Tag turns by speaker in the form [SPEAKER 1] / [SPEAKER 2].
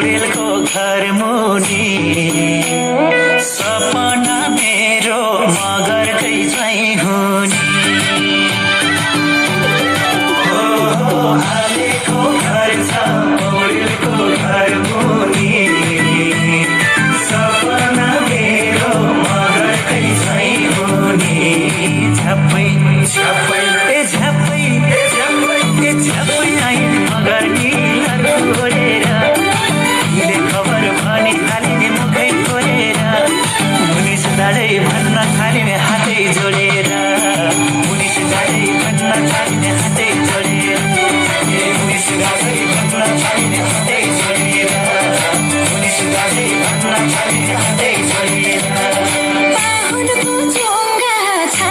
[SPEAKER 1] पौडेलको घर मुनि सपना मेरो मगरकै झैँ हुने आलेको घर छ पौडेलको घर मुनि सपना मेरो मगरकै झैँ हुने झ्याप्पै झ्याप्पै झ्याप्पै झ्याप्पै झ्याप्पै आइ मगर निला खोलेर खबर भने हालिने मुखै खोलेर मुनिस दाडै भन्न थालिने हातै जोडेर मुनिस दाडै भन्न थालिने हातै जोडेर मुनिस दाडै भन्न थालिने हातै जोडेर मुनिस दाडै भन्न थालिने हातै